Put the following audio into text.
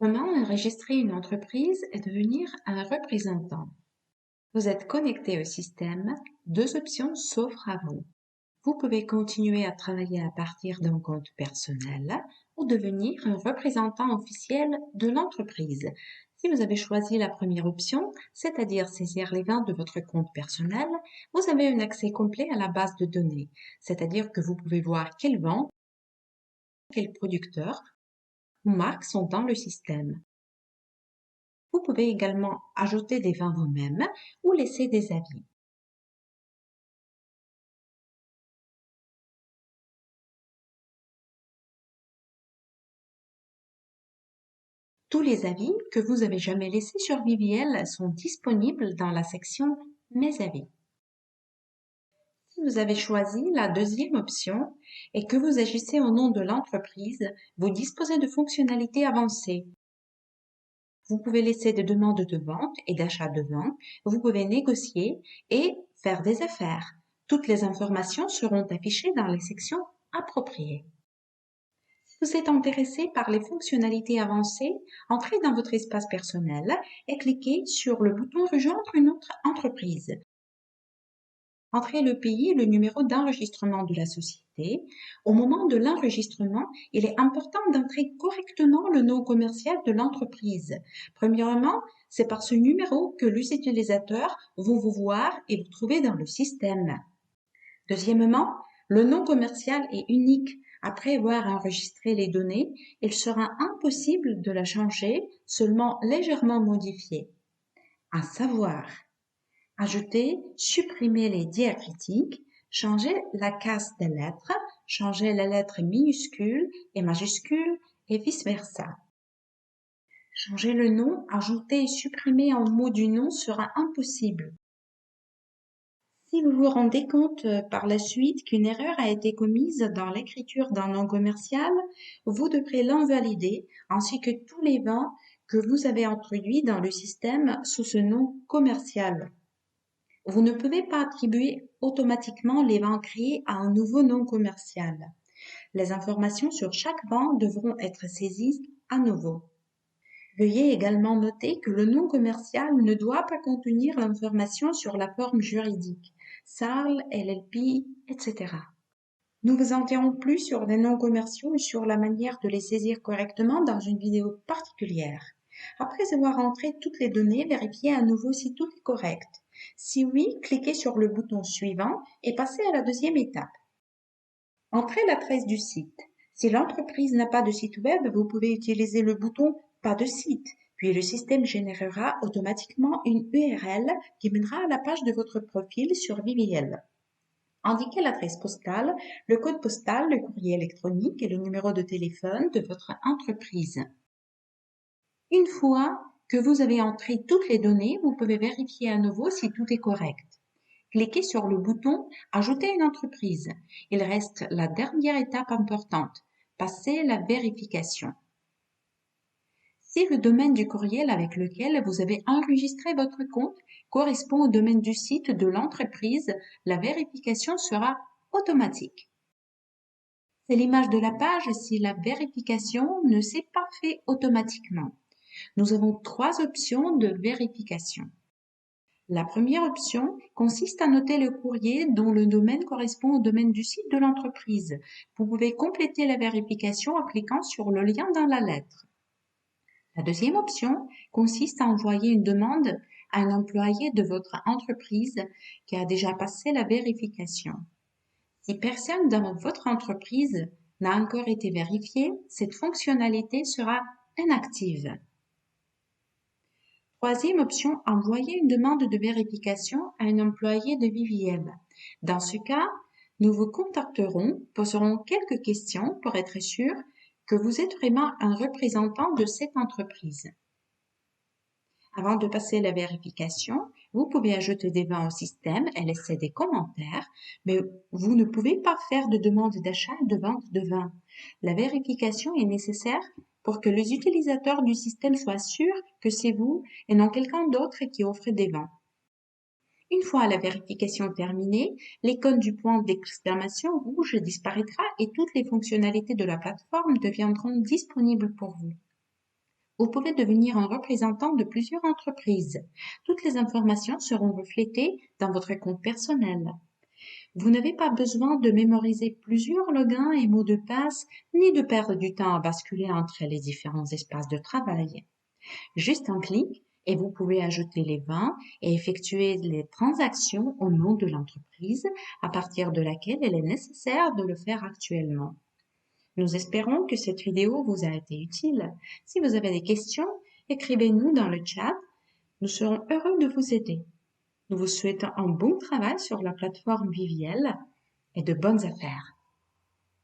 Comment enregistrer une entreprise et devenir un représentant? Vous êtes connecté au système, deux options s'offrent à vous. Vous pouvez continuer à travailler à partir d'un compte personnel ou devenir un représentant officiel de l'entreprise. Si vous avez choisi la première option, c'est-à-dire saisir les ventes de votre compte personnel, vous avez un accès complet à la base de données, c'est-à-dire que vous pouvez voir quelles ventes, quels producteurs ou marques sont dans le système. Vous pouvez également ajouter des vins vous-même ou laisser des avis. Tous les avis que vous avez jamais laissés sur Viviel sont disponibles dans la section Mes avis. Si vous avez choisi la deuxième option et que vous agissez au nom de l'entreprise, vous disposez de fonctionnalités avancées. Vous pouvez laisser des demandes de vente et d'achat de vin, vous pouvez négocier et faire des affaires. Toutes les informations seront affichées dans les sections appropriées. Si vous êtes intéressé par les fonctionnalités avancées, entrez dans votre espace personnel et cliquez sur le bouton Rejoindre une autre entreprise. Entrez le pays et le numéro d'enregistrement de la société. Au moment de l'enregistrement, il est important d'entrer correctement le nom commercial de l'entreprise. Premièrement, c'est par ce numéro que les utilisateurs vont vous voir et vous trouver dans le système. Deuxièmement, le nom commercial est unique. Après avoir enregistré les données, il sera impossible de la changer, seulement légèrement modifiée. À savoir, ajouter, supprimer les diacritiques, changer la case des lettres, changer les lettres minuscules et majuscules et vice-versa. Changer le nom, ajouter et supprimer un mot du nom sera impossible. Si vous vous rendez compte par la suite qu'une erreur a été commise dans l'écriture d'un nom commercial, vous devrez l'invalider ainsi que tous les vins que vous avez introduits dans le système sous ce nom commercial. Vous ne pouvez pas attribuer automatiquement les vins créés à un nouveau nom commercial. Les informations sur chaque vin devront être saisies à nouveau. Veuillez également noter que le nom commercial ne doit pas contenir l'information sur la forme juridique, SARL, LLP, etc. Nous vous en dirons plus sur les noms commerciaux et sur la manière de les saisir correctement dans une vidéo particulière. Après avoir entré toutes les données, vérifiez à nouveau si tout est correct. Si oui, cliquez sur le bouton suivant et passez à la deuxième étape. Entrez l'adresse du site. Si l'entreprise n'a pas de site web, vous pouvez utiliser le bouton Pas de site, puis le système générera automatiquement une URL qui mènera à la page de votre profil sur Viviel. Indiquez l'adresse postale, le code postal, le courrier électronique et le numéro de téléphone de votre entreprise. Une fois que vous avez entré toutes les données, vous pouvez vérifier à nouveau si tout est correct. Cliquez sur le bouton Ajouter une entreprise. Il reste la dernière étape importante, passer la vérification. Si le domaine du courriel avec lequel vous avez enregistré votre compte correspond au domaine du site de l'entreprise, la vérification sera automatique. C'est l'image de la page si la vérification ne s'est pas faite automatiquement. Nous avons trois options de vérification. La première option consiste à noter le courrier dont le domaine correspond au domaine du site de l'entreprise. Vous pouvez compléter la vérification en cliquant sur le lien dans la lettre. La deuxième option consiste à envoyer une demande à un employé de votre entreprise qui a déjà passé la vérification. Si personne dans votre entreprise n'a encore été vérifié, cette fonctionnalité sera inactive. Troisième option, envoyer une demande de vérification à un employé de Viviel. Dans ce cas, nous vous contacterons, poserons quelques questions pour être sûr que vous êtes vraiment un représentant de cette entreprise. Avant de passer la vérification, vous pouvez ajouter des vins au système et laisser des commentaires, mais vous ne pouvez pas faire de demande d'achat et de vente de vin. La vérification est nécessaire pour que les utilisateurs du système soient sûrs que c'est vous et non quelqu'un d'autre qui offre des vins. Une fois la vérification terminée, l'icône du point d'exclamation rouge disparaîtra et toutes les fonctionnalités de la plateforme deviendront disponibles pour vous. Vous pouvez devenir un représentant de plusieurs entreprises. Toutes les informations seront reflétées dans votre compte personnel. Vous n'avez pas besoin de mémoriser plusieurs logins et mots de passe, ni de perdre du temps à basculer entre les différents espaces de travail. Juste un clic et vous pouvez ajouter les ventes et effectuer les transactions au nom de l'entreprise à partir de laquelle il est nécessaire de le faire actuellement. Nous espérons que cette vidéo vous a été utile. Si vous avez des questions, écrivez-nous dans le chat. Nous serons heureux de vous aider. Nous vous souhaitons un bon travail sur la plateforme Viviel et de bonnes affaires.